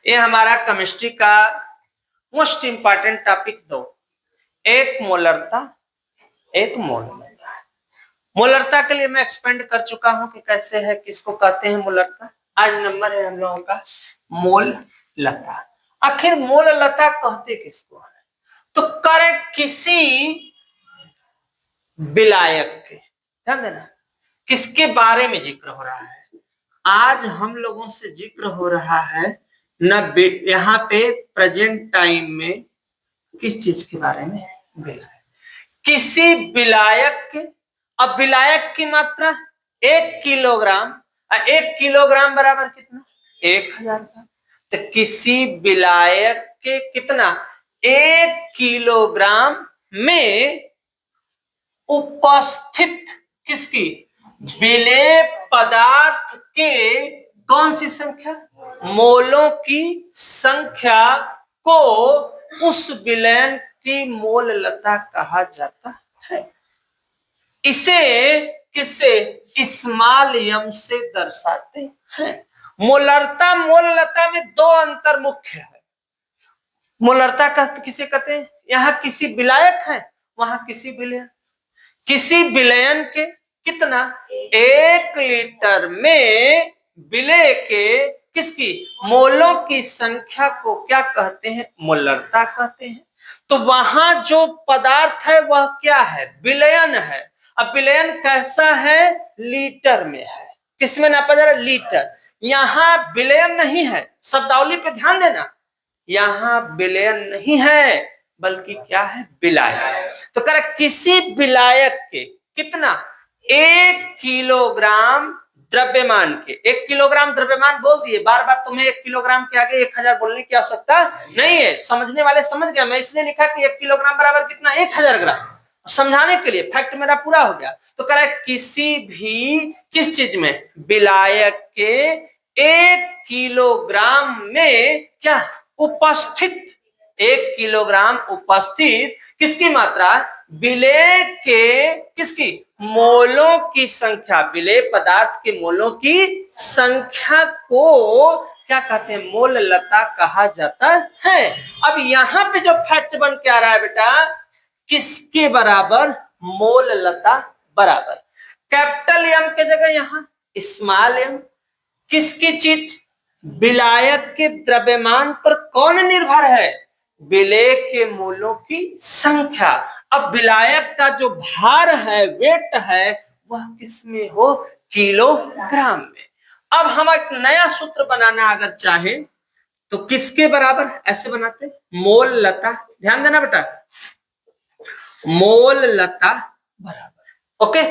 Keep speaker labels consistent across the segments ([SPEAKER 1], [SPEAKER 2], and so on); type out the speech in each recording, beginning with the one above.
[SPEAKER 1] ये हमारा केमिस्ट्री का मोस्ट इंपॉर्टेंट टॉपिक दो, एक मोलरता, एक मोलरता। मोलरता के लिए मैं एक्सपेंड कर चुका हूं कि कैसे है, किसको कहते हैं मोलरता। आज नंबर है हम लोगों का मोल लता। आखिर मोल लता कहते किसको है? तो करे किसी विलायक के, ध्यान देना किसके बारे में जिक्र हो रहा है। आज हम लोगों से जिक्र हो रहा है न यहाँ पे प्रेजेंट टाइम में किस चीज के बारे में, किसी विलायक के। अब विलायक की मात्रा 1 किलोग्राम, 1 किलोग्राम बराबर कितना, 1000 ग्राम। तो किसी विलायक के कितना, 1 किलोग्राम में उपस्थित किसकी, विलेय पदार्थ के कौन सी संख्या, मोलों की संख्या को उस विलयन की मोल लता कहा जाता है। इसे किससे, स्मॉल एम से दर्शाते हैं। मोलरता मोल लता में दो अंतर मुख्य है। मोलरता का किसे कहते हैं, यहाँ किसी विलायक है, वहां किसी विलयन। किसी विलयन के कितना, 1 लीटर में विलेय के किसकी मोलों की संख्या को क्या कहते हैं, मोलरता कहते हैं। तो वहां जो पदार्थ है वह क्या है, विलयन है। अब विलयन कैसा है, लीटर में है। किसमें नापा जा रहा है, लीटर। यहां विलयन नहीं है, शब्दावली पे ध्यान देना, यहां विलयन नहीं है बल्कि क्या है, विलायक। तो कह रहा किसी विलायक के कितना, 1 किलोग्राम द्रव्यमान के। 1 किलोग्राम द्रव्यमान बोल दिए, बार बार तुम्हें 1 किलोग्राम के आगे 1000 बोलने की आवश्यकता नहीं है, समझने वाले समझ गया। मैं इसलिए लिखा कि 1 किलोग्राम बराबर कितना, 1000 ग्राम, समझाने के लिए, फैक्ट मेरा पूरा हो गया। तो कह रहा है किसी भी किस चीज में, विलायक के 1 किलोग्राम में क्या उपस्थित, 1 किलोग्राम उपस्थित किसकी मात्रा, विलेय के किसकी मोलों की संख्या, विलेय पदार्थ के मोलों की संख्या को क्या कहते हैं, मोल लता कहा जाता है। अब यहाँ पे जो फैक्ट बन के आ रहा है बेटा, किसके बराबर, मोल लता बराबर कैपिटल एम के जगह यहाँ स्मॉल एम। किसकी चीज, विलायक के द्रव्यमान पर कौन निर्भर है, विलेय के मोलों की संख्या। अब विलायक का जो भार है, वेट है, वह किसमें हो, किलोग्राम में। अब हम एक नया सूत्र बनाना अगर चाहें तो किसके बराबर, ऐसे बनाते, मोल लता। ध्यान देना बेटा, मोल लता बराबर, ओके,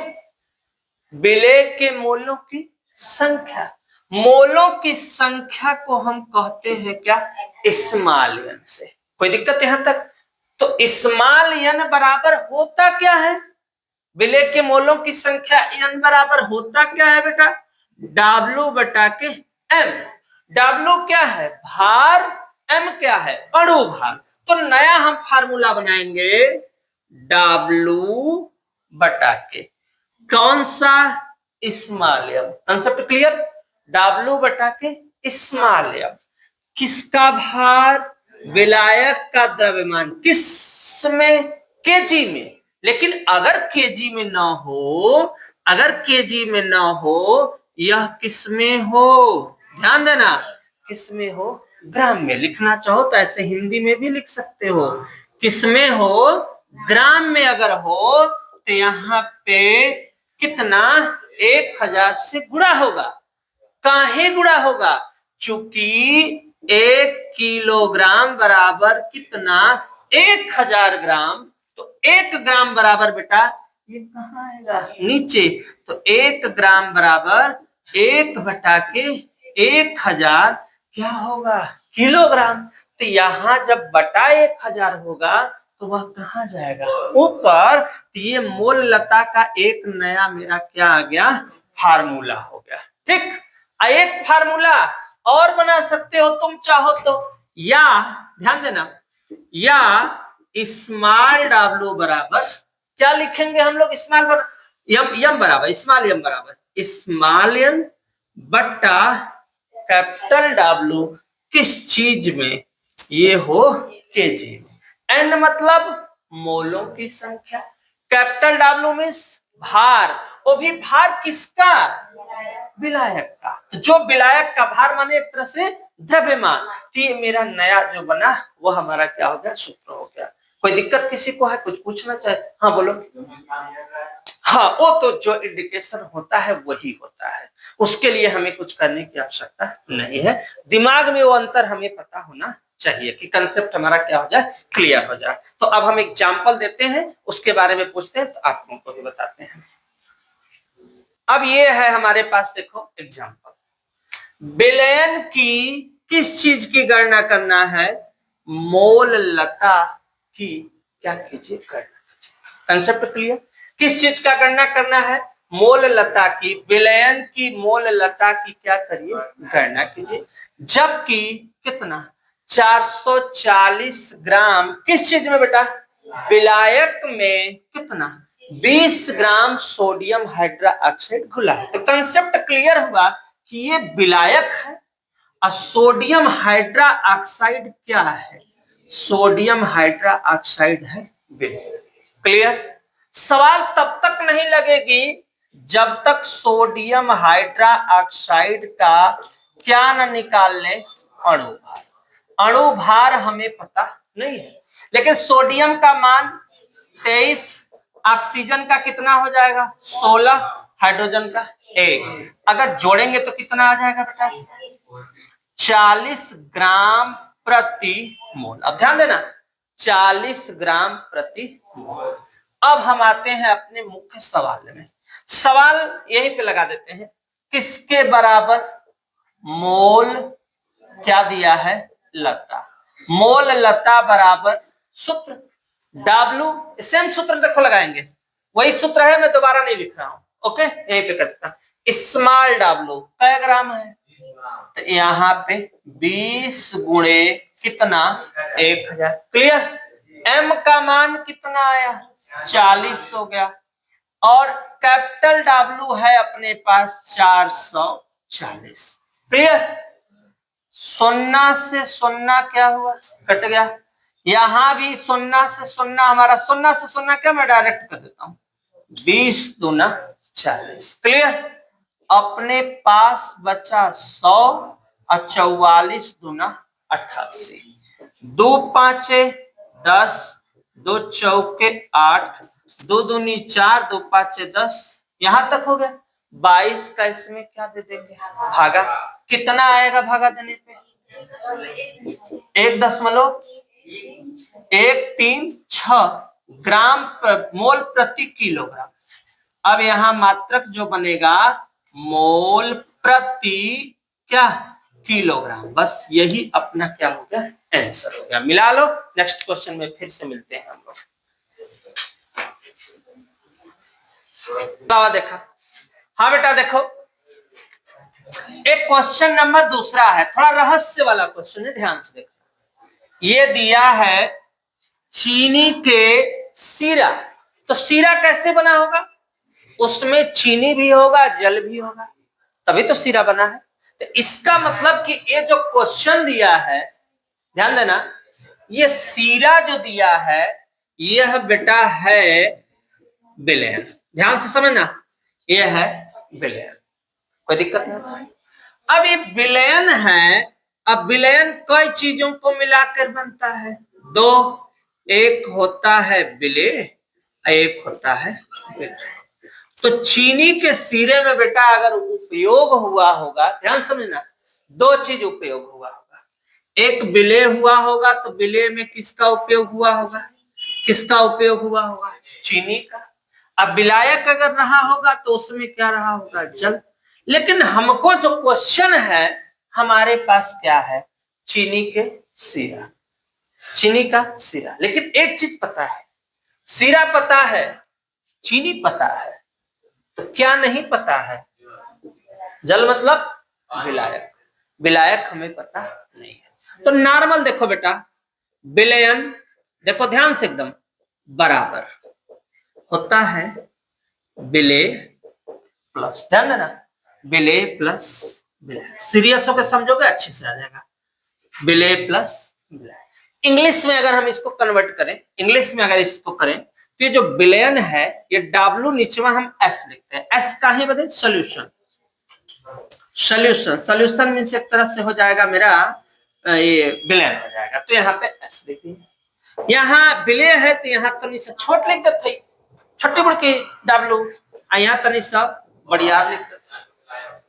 [SPEAKER 1] विलेय के मोलों की संख्या। मोलों की संख्या को हम कहते हैं क्या, स्मॉल एन से। कोई दिक्कत यहां तक? तो स्मॉल एन बराबर होता क्या है, विलेय के मोलों की संख्या एन बराबर होता क्या है बेटा, W बटा के M। W क्या है, भार, M क्या है, अणु भार। तो नया हम फार्मूला बनाएंगे, W बटा के कौन सा, small M. Concept clear, W बटा के स्मॉल एम। किसका भार, विलायक का द्रव्यमान, किस में, केजी में। लेकिन अगर केजी में ना हो, अगर केजी में ना हो, यह किस में हो, ध्यान देना, किस में हो, ग्राम में। लिखना चाहो तो ऐसे हिंदी में भी लिख सकते हो, किस में हो, ग्राम में अगर हो तो यहाँ पे कितना, 1000 से गुणा होगा। काहे गुणा होगा, चूंकि 1 किलोग्राम बराबर कितना, 1000 ग्राम। तो 1 ग्राम बराबर बेटा, ये कहाँ आएगा, नीचे। तो 1 ग्राम बराबर 1 बटा के 1000 क्या होगा, किलोग्राम। तो यहाँ जब बटा 1000 होगा तो वह कहाँ जाएगा, ऊपर। तो ये मोल लता का एक नया मेरा क्या आ गया, फार्मूला हो गया। ठीक, एक फार्मूला और बना सकते हो तुम चाहो तो, या ध्यान देना, या स्मॉल W बराबर क्या लिखेंगे हम लोग, स्मॉल यम बराबर, स्मॉल यम बराबर स्मॉल एन बट्टा कैपिटल W। किस चीज में, ये हो केजी में। एन मतलब मोलों की संख्या, कैपिटल डब्ल्यू मीन्स भार, वो भी भार किसका, विलायक का। तो जो विलायक का भार माने एक तरह से द्रव्यमान। तो ये मेरा नया जो बना वो हमारा क्या हो गया, सूत्र हो गया। कोई दिक्कत किसी को है, कुछ पूछना चाहे? हाँ बोलो। हाँ, वो तो जो इंडिकेशन होता है वही होता है, उसके लिए हमें कुछ करने की आवश्यकता नहीं है। दिमाग में वो अंतर हमें पता होना चाहिए कि कंसेप्ट हमारा क्या हो जाए, क्लियर हो जाए। तो अब हम एग्जाम्पल देते हैं, उसके बारे में पूछते हैं, तो आप लोगों को भी बताते हैं। अब ये है हमारे पास, देखो एग्जाम्पल, विलयन की किस चीज की गणना करना है, मोल लता की क्या कीजिए, गणना कीजिए। Concept clear? किस चीज का गणना करना है, मोल लता की, विलयन की मोल लता की क्या करिए, गणना कीजिए। जबकि कितना, 440 ग्राम किस चीज में बेटा, विलायक में कितना, 20 ग्राम सोडियम हाइड्रोक्साइड घुला है। तो कंसेप्ट क्लियर हुआ कि ये विलायक है और सोडियम हाइड्रोक्साइड क्या है, सोडियम हाइड्रोक्साइड है विलायक। क्लियर? सवाल तब तक नहीं लगेगी जब तक सोडियम हाइड्रोक्साइड का क्या न निकाल ले, अणुभार। अणुभार हमें पता नहीं है, लेकिन सोडियम का मान 23, ऑक्सीजन का कितना हो जाएगा 16, हाइड्रोजन का 1, अगर जोड़ेंगे तो कितना आ जाएगा बेटा, 40 ग्राम प्रति मोल। अब ध्यान देना, 40 ग्राम प्रति मोल। अब हम आते हैं अपने मुख्य सवाल में। सवाल यहीं पे लगा देते हैं, किसके बराबर, मोल क्या दिया है, लता। मोल लता बराबर सूत्र W, सेम सूत्र देखो लगाएंगे, वही सूत्र है, मैं दोबारा नहीं लिख रहा हूं। ओके, यहीं पे करता, स्मॉल W कै ग्राम है, तो यहाँ पे 20 गुणे कितना, 1000। क्लियर? M का मान कितना आया, 40 हो गया, और कैपिटल W है अपने पास 440। क्लियर? सुन्ना से सुन्ना क्या हुआ, कट गया। यहां भी सुन्ना से सुन्ना, हमारा सुन्ना से सुन्ना क्या, मैं डायरेक्ट कर देता हूं, 20 दूना 40। क्लियर? अपने पास बचा 100 और 44 दूना 88, 2 पांचे 10, 2 चौके 8, 2 दूनी 4, 2 पांचे 10, यहां तक हो गया। 22 का इसमें क्या दे देंगे, भागा। कितना आएगा भागा देने पे, 1.136 ग्राम मोल प्रति किलोग्राम। अब यहां मात्रक जो बनेगा, मोल प्रति क्या, किलोग्राम। बस यही अपना क्या हो गया, आंसर हो गया। मिला लो, नेक्स्ट क्वेश्चन में फिर से मिलते हैं हम लोग। देखा? हाँ बेटा देखो, एक क्वेश्चन नंबर दूसरा है, थोड़ा रहस्य वाला क्वेश्चन है, ध्यान से देखो। ये दिया है चीनी के सीरा, तो सीरा कैसे बना होगा, उसमें चीनी भी होगा, जल भी होगा, तभी तो सीरा बना है। तो इसका मतलब कि ये जो क्वेश्चन दिया है, ध्यान देना, ये सीरा जो दिया है, यह बेटा है विलयन। ध्यान से समझना, यह है विलयन। कोई दिक्कत है? अब ये विलयन है। अब विलयन कई चीजों को मिलाकर बनता है, दो, एक होता है विलेय, एक होता है विलय। तो चीनी के सीरे में बेटा अगर उपयोग हुआ होगा, ध्यान समझना, दो चीज उपयोग हुआ होगा, एक विलेय हुआ होगा, तो विलेय में किसका उपयोग हुआ होगा, किसका उपयोग हुआ होगा, चीनी का। अब विलायक अगर रहा होगा तो उसमें क्या रहा होगा, जल। लेकिन हमको जो क्वेश्चन है, हमारे पास क्या है, चीनी के सीरा, चीनी का सीरा। लेकिन एक चीज पता है, सीरा पता है, चीनी पता है, तो क्या नहीं पता है, जल मतलब विलायक। विलायक हमें पता नहीं है। तो नॉर्मल देखो बेटा, विलयन देखो ध्यान से एकदम, बराबर होता है विलेय प्लस, ध्यान देना, विलेय प्लस विलय। सीरियस होकर समझोगे अच्छे से आ जाएगा। विलेय प्लस विलय। इंग्लिश में अगर हम इसको कन्वर्ट करें, इंग्लिश में अगर इसको करें तो ये जो विलयन है ये डब्ल्यू नीचे हम एस लिखते हैं। एस का ही बदले सोल्यूशन, सोल्यूशन सोल्यूशन मीन्स एक तरह से हो जाएगा मेरा ये विलयन हो जाएगा। तो यहाँ पे एस लिखिए, यहाँ विलय है तो यहाँ तनी से छोट लिख देते, छोटी बड़की डब्ल्यू, यहाँ तनी सा बढ़िया लिख देते,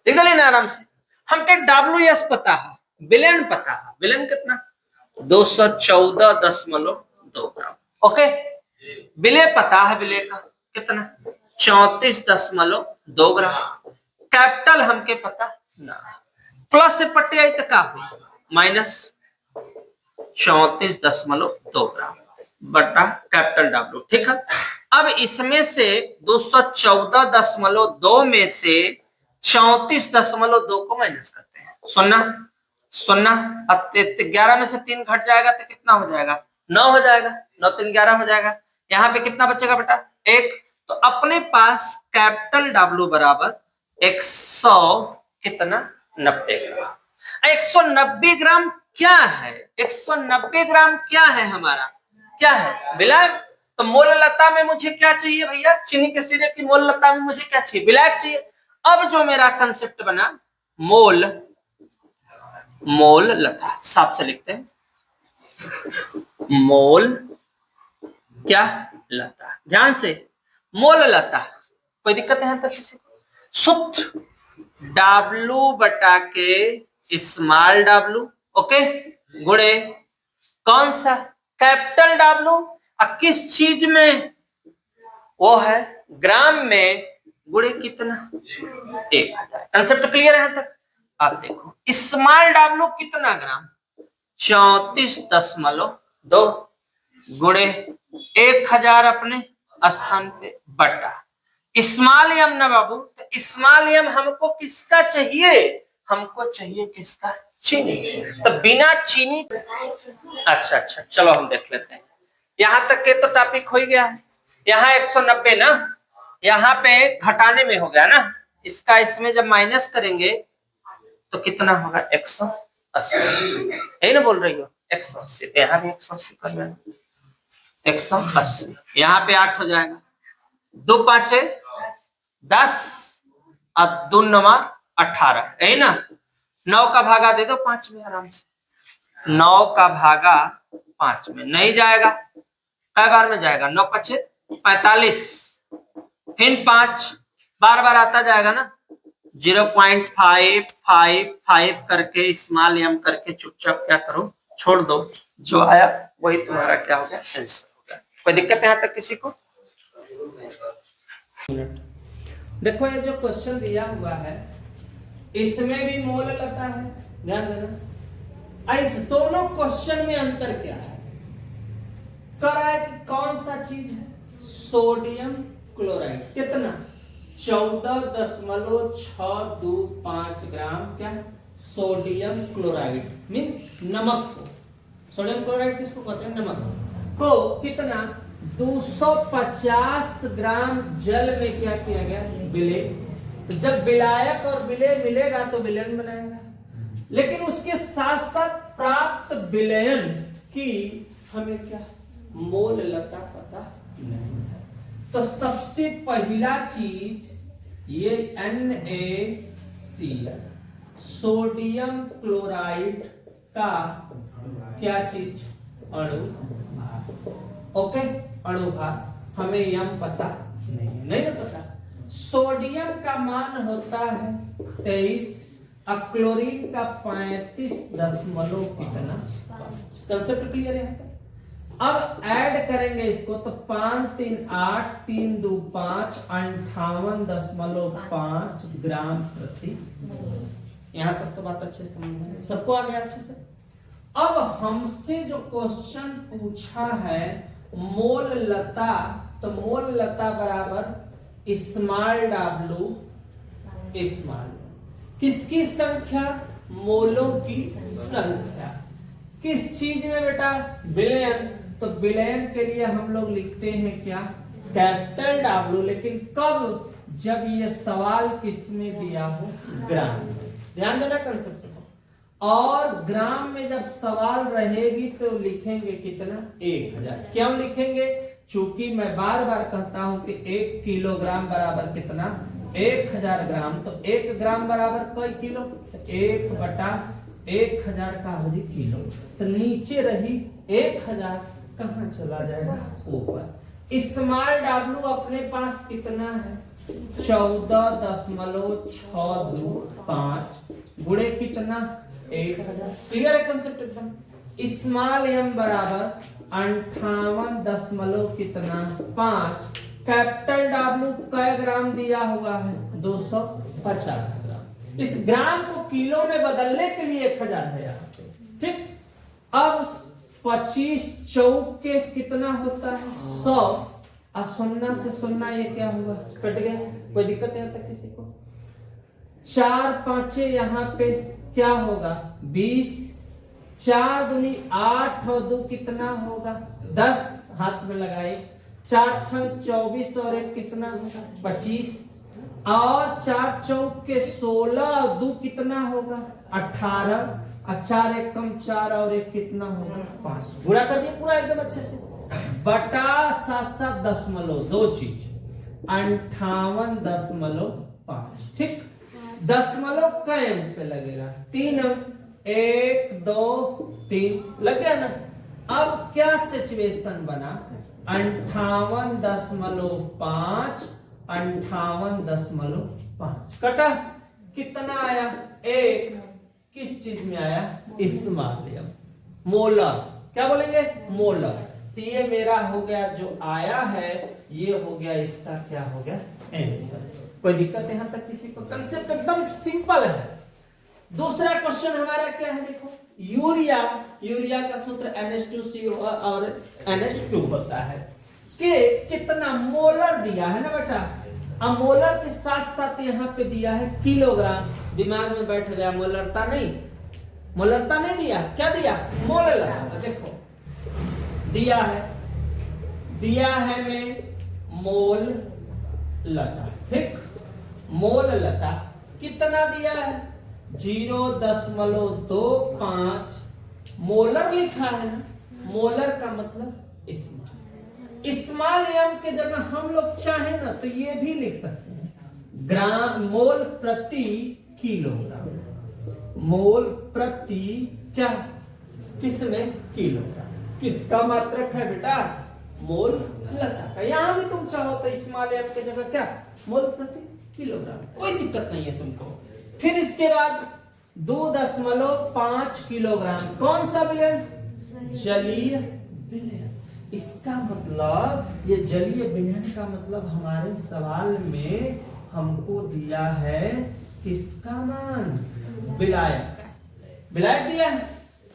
[SPEAKER 1] लिख ना आराम से। हमके डब्ल्यू एस पता है, विलयन पता है, विलयन कितना 214.2 ग्राम। ओके, विलय पता है, विलय का कितना 34.2 ग्राम। कैपिटल हमके पता ना, प्लस से पट्टी आई तो क्या हुई माइनस 34.2 ग्राम बटा कैपिटल डब्ल्यू। ठीक है, अब इसमें से 214.2 में से 34.2 को माइनस करते हैं, सुनना सुनना। अब 11 में से 3 घट जाएगा तो कितना हो जाएगा 9 हो जाएगा, 9 3 11 हो जाएगा। यहाँ पे कितना बचेगा बेटा 1। तो अपने पास कैपिटल डब्ल्यू बराबर 100 कितना 90 ग्राम। 190 ग्राम क्या है, 190 ग्राम क्या है हमारा, क्या है विलायक। तो मोललता में मुझे क्या चाहिए भैया, चीनी के सिरे की मोललता में मुझे क्या चाहिए, विलायक चाहिए। अब जो मेरा कंसेप्ट बना मोल, मोल लता, साफ से लिखते हैं मोल क्या लता, ध्यान से मोल लता। कोई दिक्कत है तक किसी को। सूत्र डब्लू बटा के स्मॉल डब्लू, ओके, गुणे कौन सा कैपिटल डब्लू, किस चीज में वो है ग्राम में, गुणे कितना 1000। कंसेप्ट क्लियर है तक। आप देखो स्मॉल डब्लू कितना ग्राम 34.2 गुणे 1000 अपने स्थान पे बटा स्मॉल एम ना बाबू। तो स्मॉल एम हमको किसका चाहिए, हमको चाहिए किसका, चीनी। तो बिना चीनी, अच्छा अच्छा चलो हम देख लेते हैं। यहां तक के तो टॉपिक हो गया है। यहाँ 190 ना, यहाँ पे घटाने में हो गया ना, इसका इसमें जब माइनस करेंगे तो कितना होगा 180, यही ना बोल रही हो 180। तो यहाँ भी 180 कर लेना, 180 यहाँ पे 8 हो जाएगा, 2 5 10 और 2 9 18, यही ना। 9 का भागा दे दो 5 में आराम से, 9 का भागा 5 में नहीं जाएगा, कई बार में जाएगा 9 5 45, फिर 5 बार बार आता जाएगा ना। 0.555 करके स्मॉल एम करके चुपचाप क्या करो छोड़ दो, जो आया वही तुम्हारा क्या हो गया आंसर हो गया। कोई दिक्कत यहाँ तक किसी को। देखो ये जो क्वेश्चन दिया हुआ है इसमें भी मोल लता है, ध्यान देना। इस दोनों क्वेश्चन में अंतर क्या है, कह रहा है कि कौन सा चीज है सोडियम क्लोराइड, कितना 14.625 ग्राम क्या सोडियम क्लोराइड मींस नमक को, सोडियम क्लोराइड किसको कहते हैं नमक को, कितना 250 ग्राम जल में क्या किया गया विलय। तो जब विलायक और विलय मिलेगा तो विलयन बनाएगा, लेकिन उसके साथ साथ प्राप्त विलयन की हमें क्या मोल लता पता नहीं है। तो सबसे पहला चीज ये NaCl सोडियम क्लोराइड का क्या चीज अणु भार, ओके, अणु भार हमें यम पता नहीं है, नहीं ना पता। सोडियम का मान होता है 23 और क्लोरीन का 35 कितना, कंसेप्ट क्लियर है। अब ऐड करेंगे इसको तो 5 3 8 3 2 5 58.5 ग्राम प्रति। यहां तक तो बात अच्छे से समझ में सबको आ गया अच्छे से। अब हमसे जो क्वेश्चन पूछा है मोल लता, तो मोल लता बराबर स्मॉल डब्ल्यू स्मॉल, किसकी संख्या मोलों की संख्या, किस चीज में बेटा विलयन। तो विलयन के लिए हम लोग लिखते हैं क्या कैपिटल डब्ल्यू, लेकिन कब, जब ये सवाल किस में दिया हो ग्राम में, ध्यान देना कंसेप्ट को। और ग्राम में जब सवाल रहेगी तो लिखेंगे कितना 1000। क्यों लिखेंगे? चूंकि मैं बार बार कहता हूं कि 1 किलोग्राम बराबर कितना 1000 ग्राम। तो 1 ग्राम बराबर कई किलो? 1/1000 का हो किलो। तो नीचे रही 1000 कहां चला जाएगा? ऊपर। स्मॉल डब्ल्यू अपने पास कितना है? 14.625 गुणे कितना 1000। क्लियर है कंसेप्ट एकदम? स्मॉल एम बराबर 58.5। कैपिटल डब्ल्यू कै ग्राम दिया हुआ है? 250 ग्राम। इस ग्राम को किलो में बदलने के लिए 1000 है यहाँ पे। ठीक, अब 25 चौक के कितना होता है? 100। और 0 से 0 ये क्या हुआ? कट गया। कोई दिक्कत नहीं आता किसी को? 4 5 यहाँ पे क्या होगा? 20। 4 दूनी 8 और 2 कितना होगा? 10। हाथ में लगाए। 4 6 24 और 1 कितना होगा? 25। और 4 चौक के 16 और 2 कितना होगा? 18। और 4 1 कम 4 और 1 कितना होगा? 5। पूरा कर दिया पूरा एकदम अच्छे से। बटा 7.2 चीज 58.5। ठीक, दशमलव कई अंक पे लगेगा? 3 अंक। 1 2 3 लग गया ना? अब क्या सिचुएशन बना? 58.5 58.5 कटा। कितना आया? 1। किस चीज में आया? Small molar. क्या बोलेंगे? मोलर। तो ये मेरा हो गया जो आया है, ये हो गया इसका क्या हो गया? आंसर। कोई दिक्कत यहां तक किसी को? कंसेप्ट एकदम सिंपल है। दूसरा क्वेश्चन हमारा क्या है? देखो, यूरिया का सूत्र NH2CO और NH2 होता है कि कितना मोलर दिया है ना बेटा। अब मोलर के साथ साथ यहाँ पे दिया है किलोग्राम। दिमाग में बैठ गया? मोलरता नहीं दिया। क्या दिया? मोलरता। देखो दिया है में मोल लता। ठीक, मोल लता कितना दिया है? 0.25 मोलर लिखा है ना। मोलर का मतलब स्मॉल एम के जगह हम लोग चाहे ना तो ये भी लिख सकते हैं ग्राम मोल प्रति किलोग्राम। मोल प्रति क्या? किसमें? किलोग्राम। किसका मात्रक है बेटा? मोल लता का। यहां भी तुम चाहो तो स्मॉल एम के जगह क्या? मोल प्रति किलोग्राम। कोई दिक्कत नहीं है तुमको। फिर इसके बाद 2.5 किलोग्राम कौन सा विलयन? जलीय विलयन। इसका मतलब ये जलीय विलयन का मतलब हमारे सवाल में हमको दिया है किसका मान? विलायक। विलायक दिया है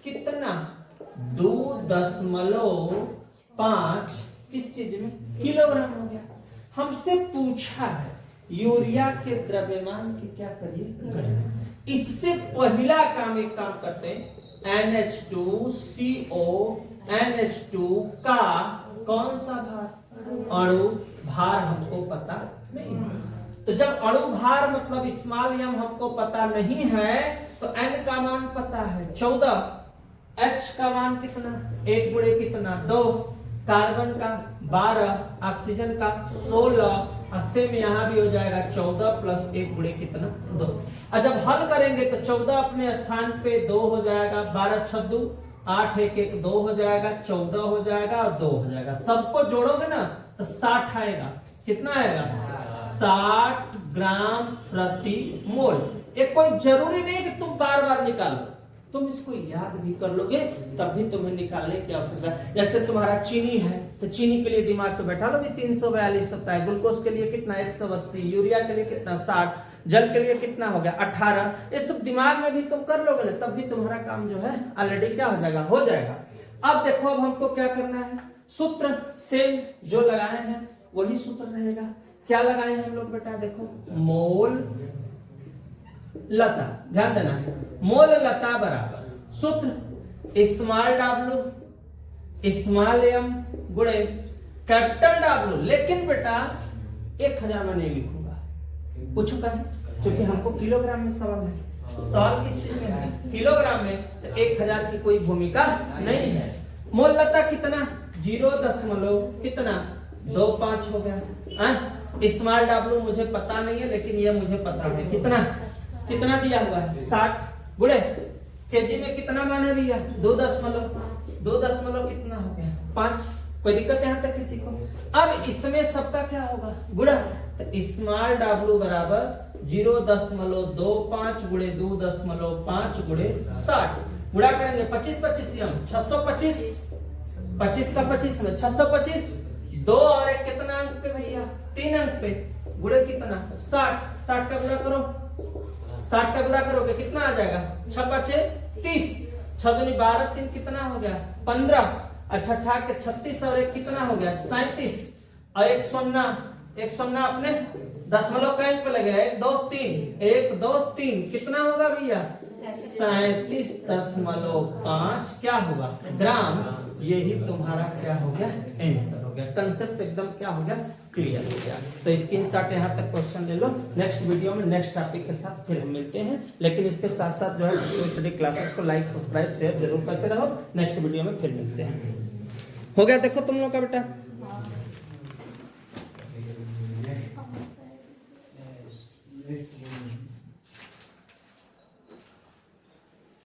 [SPEAKER 1] कितना? 2.5 किस चीज में? किलोग्राम हो गया। हमसे पूछा है यूरिया के द्रव्यमान की क्या करिए? गणना। इससे पहला काम एक काम करते हैं, NH2CO NH2 का कौन सा भार? अणु भार हमको पता नहीं है। तो जब अणु भार मतलब स्मॉल एम हमको पता नहीं है तो N का मान पता है 14। H का मान कितना? 1 गुणे कितना? 2। कार्बन का 12, ऑक्सीजन का 16। अस्से में यहां भी हो जाएगा 14 प्लस 1 गुणे कितना? 2। और जब हल करेंगे तो 14 अपने स्थान पे 2 हो जाएगा। 12 6 2 8 1 1 2 हो जाएगा। 14 हो जाएगा और 2 हो जाएगा। सबको जोड़ोगे ना तो 60 आएगा। कितना आएगा? 60 ग्राम प्रति मोल। ये कोई जरूरी नहीं कि तुम बार बार निकालो, तुम इसको याद भी कर लोगे तब भी तुम्हें निकालने की आवश्यकता है। जैसे तुम्हारा चीनी है तो चीनी के लिए दिमाग पे बैठा लो भी 342 होता है। ग्लूकोज के लिए कितना? 180। यूरिया के लिए कितना? 60। जल के लिए कितना हो गया? 18। ये सब दिमाग में भी तुम कर लोगे ना तब भी तुम्हारा काम जो है ऑलरेडी क्या हो जाएगा? हो जाएगा। अब देखो, अब हमको क्या करना है? सूत्र सेम जो लगाए हैं वही सूत्र रहेगा। क्या लगाए हैं हम लोग बेटा? देखो, मोल लता। ध्यान देना, मोल लता बराबर सूत्र स्मॉल डब्ल्यू स्मॉल एम गुणे कैपिटल डब्ल्यू। लेकिन बेटा 1000 में नहीं लिखूंगा। पूछो कैसे? क्योंकि हमको किलोग्राम में सवाल है। सवाल किस चीज में है? किलोग्राम में। तो 1000 की कोई भूमिका नहीं है। मोलता कितना? 0. कितना 25 हो गया। स्मॉल डब्ल्यू मुझे पता नहीं है, लेकिन ये मुझे पता है। कितना कितना दिया हुआ है? 60 गुणे केजी में कितना मान है भैया? 2 कितना हो गया? 5। कोई दिक्कत यहाँ तक किसी को? अब इसमें सबका क्या होगा? गुणा। तो स्मॉल डब्ल्यू बराबर 0.25 गुणे 2.5 गुणे 60 गुणा करेंगे 25 625 25 का 25 में 625 2 और 1 कितना अंक पे भैया? 3 अंक पे। गुणे कितना? 60 का गुणा करो। 60 का गुणा करोगे कितना आ जाएगा? 6 30 6 दूनी 12 3 कितना हो गया? 15। अच्छा 6 के 36 और 1 कितना हो गया? 37 और 1 शून्य अपने दशमलव पॉइंट पे लगे। 1 2 3 1 2 3 कितना होगा भैया? 37.5 क्या होगा? ग्राम। यही तुम्हारा क्या हो गया? आंसर हो गया। कंसेप्ट एकदम क्या हो गया? क्लियर हो गया। तो इसके साथ यहाँ तक क्वेश्चन ले लो। नेक्स्ट वीडियो में नेक्स्ट टॉपिक के साथ फिर हम मिलते हैं, लेकिन इसके साथ साथ जो है स्टडी क्लासेस को लाइक सब्सक्राइब शेयर जरूर करते रहो। नेक्स्ट वीडियो में फिर मिलते हैं। हो गया देखो तुम लोग का बेटा।